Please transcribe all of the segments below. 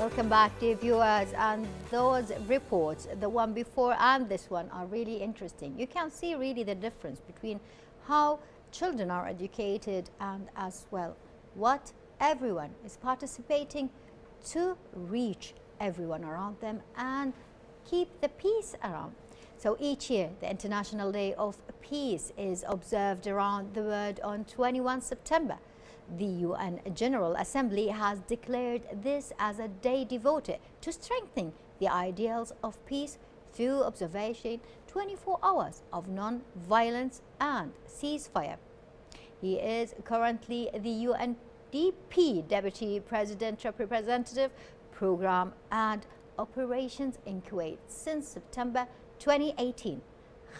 Welcome back, dear viewers. And those reports, the one before and this one, are really interesting. You can see really the difference between how children are educated and as well what everyone is participating to reach everyone around them and keep the peace around. So each year, the International Day of Peace is observed around the world on 21 September. The UN General Assembly has declared this as a day devoted to strengthening the ideals of peace through observation 24 hours of non-violence and ceasefire. He is currently the UNDP Deputy President Representative Program and Operations in Kuwait since September 2018.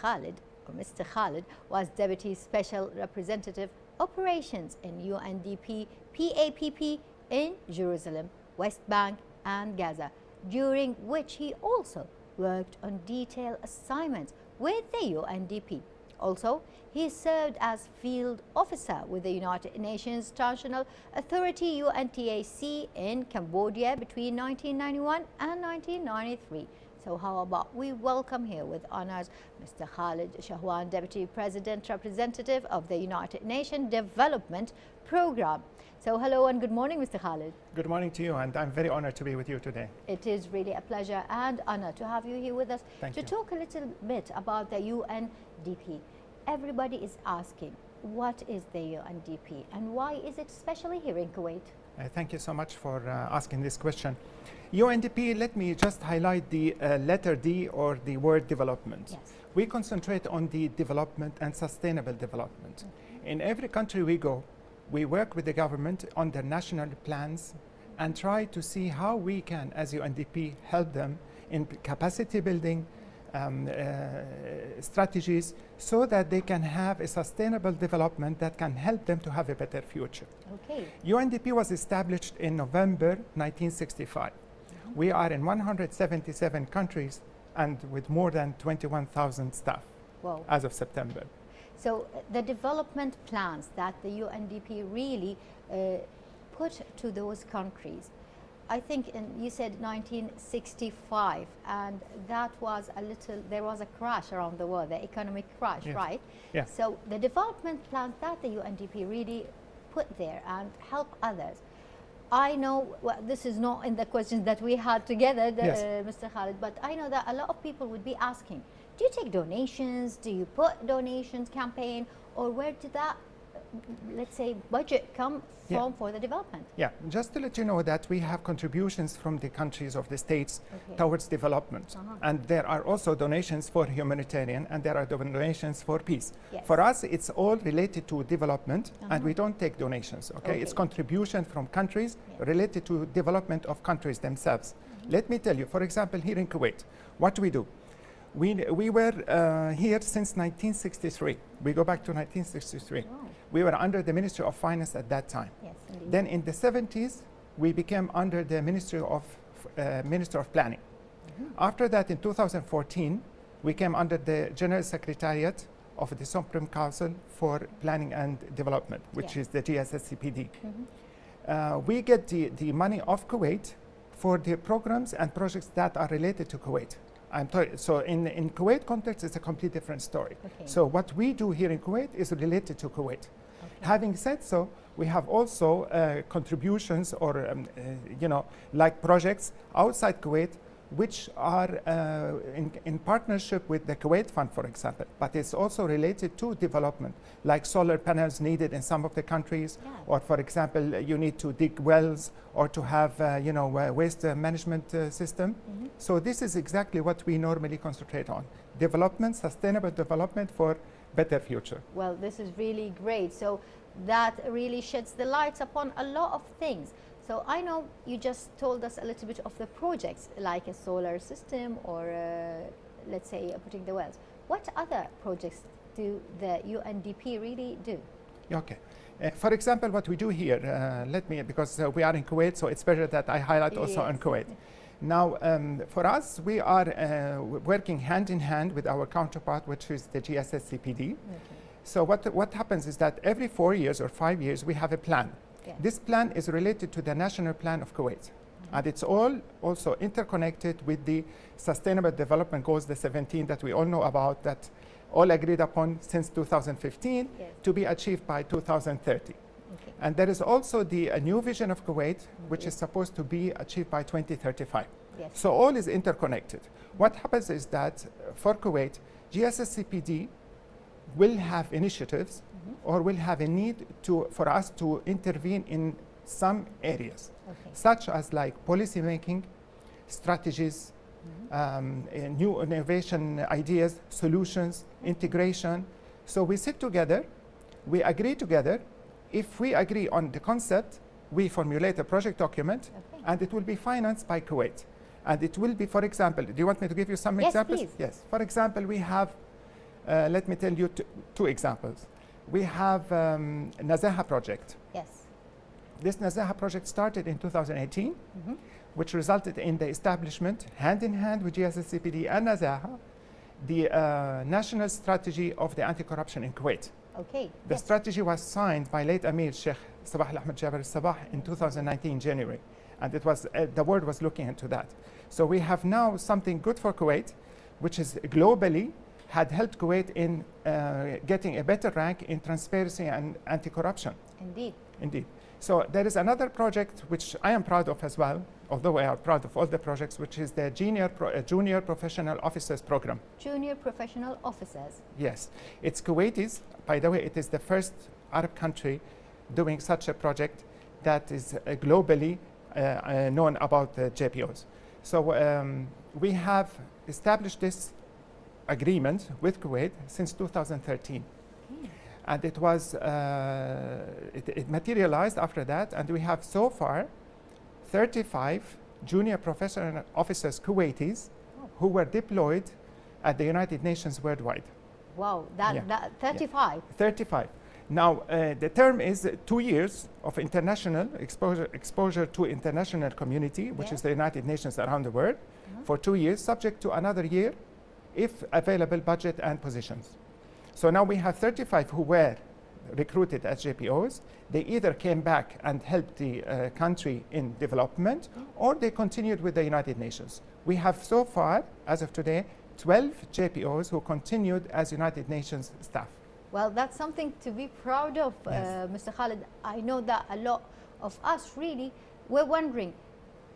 Khaled, or Mr. Khaled, was Deputy Special Representative Operations in UNDP PAPP in Jerusalem, West Bank and Gaza, during which he also worked on detailed assignments with the UNDP. Also, he served as field officer with the United Nations Transitional Authority UNTAC in Cambodia between 1991 and 1993. So how about we welcome here with honors Mr. Khaled Shahwan, Deputy President Representative of the United Nations Development Program. So hello and good morning, Mr. Khaled. Good morning to you, and I'm very honored to be with you today. It is really a pleasure and honor to have you here with us to talk a little bit about the UNDP. Everybody is asking, what is the UNDP and why is it especially here in Kuwait? Thank you so much for asking this question. UNDP, let me just highlight the letter D, or the word development. Yes. We concentrate on the development and sustainable development. In every country we go, we work with the government on their national plans and try to see how we can, as UNDP, help them in capacity building strategies so that they can have a sustainable development that can help them to have a better future. Okay. UNDP was established in November 1965. We are in 177 countries and with more than 21,000 staff. Wow. As of September. So the development plans that the UNDP really put to those countries, I think you said 1965, and that was there was a crash around the world, the economic crash, yes. right? Yes. So the development plans that the UNDP really put there and help others. I know, well, this is not in the questions that we had together, yes. Mr. Khaled, but I know that a lot of people would be asking, do you take donations? Do you put donations campaign? Or where did that, let's say, budget come from for the development? Yeah, just to let you know that we have contributions from the countries of the states towards development. And there are also donations for humanitarian, and there are donations for peace. Yes. For us, it's all related to development, and we don't take donations, okay? It's contribution from countries related to development of countries themselves. Let me tell you, for example, here in Kuwait, what do we do? We were here since 1963. We go back to 1963. Wow. We were under the Ministry of Finance at that time. Yes, indeed. Then in the 70s, we became under the Minister of Planning. After that, in 2014, we came under the General Secretariat of the Supreme Council for Planning and Development, which is the GSSCPD. We get the money of Kuwait for the programs and projects that are related to Kuwait. So in Kuwait context, it's a completely different story. So what we do here in Kuwait is related to Kuwait. Having said so, we have also contributions or, like projects outside Kuwait, which are in partnership with the Kuwait Fund, for example. But it's also related to development, like solar panels needed in some of the countries, or, for example, you need to dig wells or to have, a waste management system. So this is exactly what we normally concentrate on: development, sustainable development for better future. Well, this is really great. So that really sheds the lights upon a lot of things. So I know you just told us a little bit of the projects, like a solar system or, let's say, putting the wells. What other projects do the UNDP really do? Okay. For example, what we do here, because we are in Kuwait, so it's better that I highlight also on Kuwait. Now, for us, we are working hand in hand with our counterpart, which is the GSSCPD. So what happens is that every 4 years or 5 years, we have a plan. This plan is related to the national plan of Kuwait. And it's all also interconnected with the Sustainable Development Goals, the 17 that we all know about, that all agreed upon since 2015 to be achieved by 2030. Okay. And there is also a new vision of Kuwait, which is supposed to be achieved by 2035. Yes. So all is interconnected. What happens is that for Kuwait, GSSCPD will have initiatives or will have a need for us to intervene in some areas, such as like policy making, strategies, new innovation ideas, solutions, integration. So we sit together, we agree together. If we agree on the concept, we formulate a project document, and it will be financed by Kuwait. And it will be, for example, do you want me to give you some examples? Please. Yes. For example, we have, let me tell you two examples. We have Nazaha project. Yes. This Nazaha project started in 2018, which resulted in the establishment, hand in hand with GSSCPD and Nazaha, the national strategy of the anti-corruption in Kuwait. Okay. The strategy was signed by late Amir Sheikh Sabah Al-Ahmed Jabir Sabah in 2019 January, and it was the world was looking into that. So we have now something good for Kuwait, which is globally had helped Kuwait in getting a better rank in transparency and anti-corruption. Indeed. Indeed. So there is another project which I am proud of as well, although I am proud of all the projects, which is the Junior Professional Officers Program. Junior Professional Officers. Yes. It's Kuwaitis. By the way, it is the first Arab country doing such a project that is globally known about JPOs. So we have established this agreement with Kuwait since 2013. And it was, it materialized after that, and we have so far 35 junior professional officers, Kuwaitis, who were deployed at the United Nations worldwide. Wow, that 35? Yeah. 35. Now, the term is 2 years of international exposure to international community, which is the United Nations around the world, for 2 years, subject to another year, if available budget and positions. So now we have 35 who were recruited as JPOs. They either came back and helped the country in development, or they continued with the United Nations. We have so far, as of today, 12 JPOs who continued as United Nations staff. Well, that's something to be proud of, Mr. Khaled. I know that a lot of us really were wondering,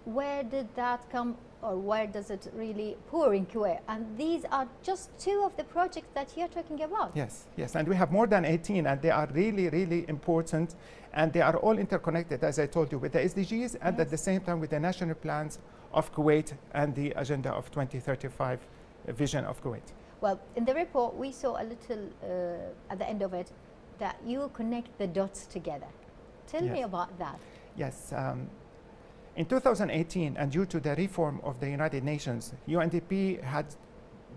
where did that come, or where does it really pour in Kuwait? And these are just 2 of the projects that you're talking about. Yes, yes, and we have more than 18, and they are really, really important, and they are all interconnected, as I told you, with the SDGs, and at the same time with the national plans of Kuwait and the agenda of 2035 vision of Kuwait. Well, in the report, we saw a little, at the end of it, that you connect the dots together. Tell me about that. Yes. In 2018, and due to the reform of the United Nations, UNDP had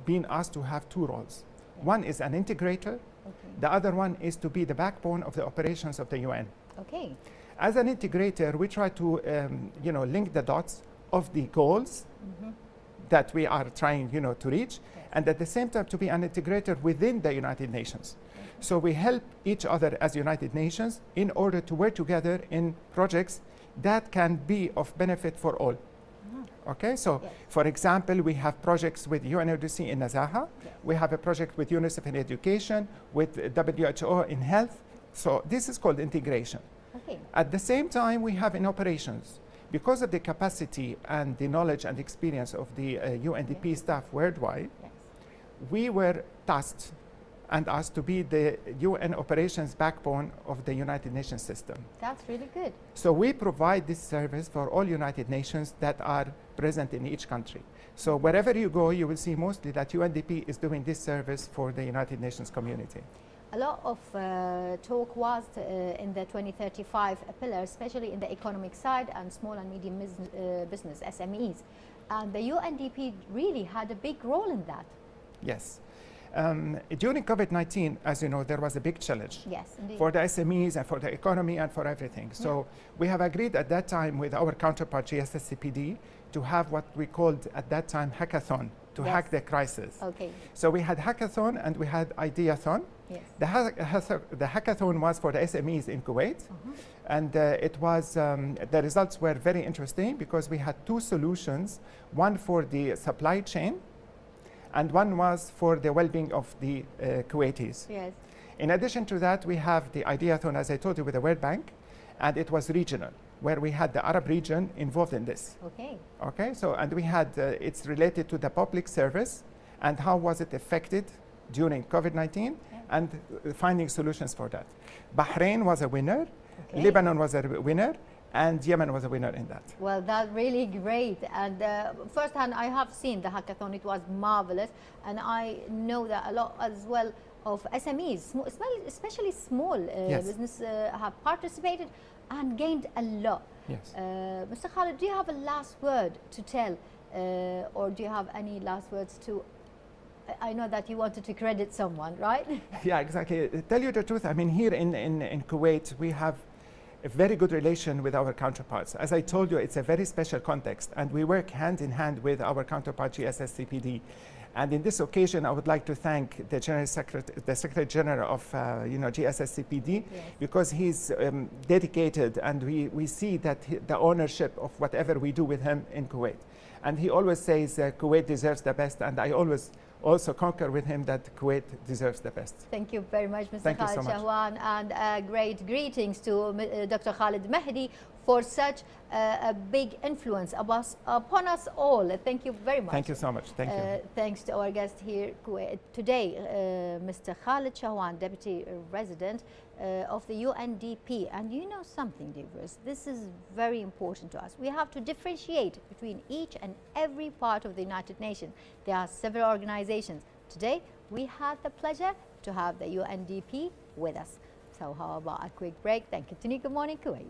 been asked to have 2 roles. One is an integrator. The other one is to be the backbone of the operations of the UN. Okay. As an integrator, we try to link the dots of the goals that we are trying to reach, and at the same time to be an integrator within the United Nations. So we help each other as United Nations in order to work together in projects that can be of benefit for all. Okay, so for example, we have projects with UNODC in Nazaha. We have a project with UNICEF in education, with WHO in health. So this is called integration. Okay. At the same time, we have in operations, because of the capacity and the knowledge and experience of the UNDP staff worldwide, we were tasked and asked to be the UN operations backbone of the United Nations system. That's really good. So we provide this service for all United Nations that are present in each country. So wherever you go, you will see mostly that UNDP is doing this service for the United Nations community. A lot of talk was in the 2035 pillar, especially in the economic side and small and medium business, SMEs. And the UNDP really had a big role in that. Yes. During COVID-19, as you know, there was a big challenge for the SMEs and for the economy and for everything. So we have agreed at that time with our counterpart, GSSCPD, to have what we called at that time hackathon. to hack the crisis. Okay. So we had hackathon and we had ideathon. Yes. The hackathon was for the SMEs in Kuwait, and it was the results were very interesting because we had two solutions, one for the supply chain and one was for the well-being of the Kuwaitis. Yes. In addition to that, we have the ideathon, as I told you, with the World Bank, and it was regional, where we had the Arab region involved in this. Okay. Okay, so, and we had, it's related to the public service and how was it affected during COVID-19 and finding solutions for that. Bahrain was a winner, Lebanon was a winner, and Yemen was a winner in that. Well, that's really great. And firsthand, I have seen the hackathon. It was marvelous. And I know that a lot as well of SMEs, especially small business, have participated and gained a lot. Yes. Mr. Khaled, do you have a last word to tell, or do you have any last words to? I know that you wanted to credit someone, right? Yeah, exactly. Tell you the truth, I mean, here in Kuwait, we have a very good relation with our counterparts. As I told you, it's a very special context, and we work hand in hand with our counterpart, GSSCPD. And in this occasion, I would like to thank the Secretary General of GSSCPD, because he's dedicated, and we see that the ownership of whatever we do with him in Kuwait. And he always says Kuwait deserves the best, and I always also concur with him that Kuwait deserves the best. Thank you very much, Mr. Thank Khaled you so Shahwan, and great greetings to Dr. Khaled Mehdi for such a big influence upon us all. Thank you very much. Thank you so much. Thank you. Thanks to our guest here today, Mr. Khaled Shahwan, Deputy Resident of the UNDP. And you know something, dear viewers, this is very important to us. We have to differentiate between each and every part of the United Nations. There are several organizations. Today, we had the pleasure to have the UNDP with us. So how about a quick break? Then continue. Good morning, Kuwait.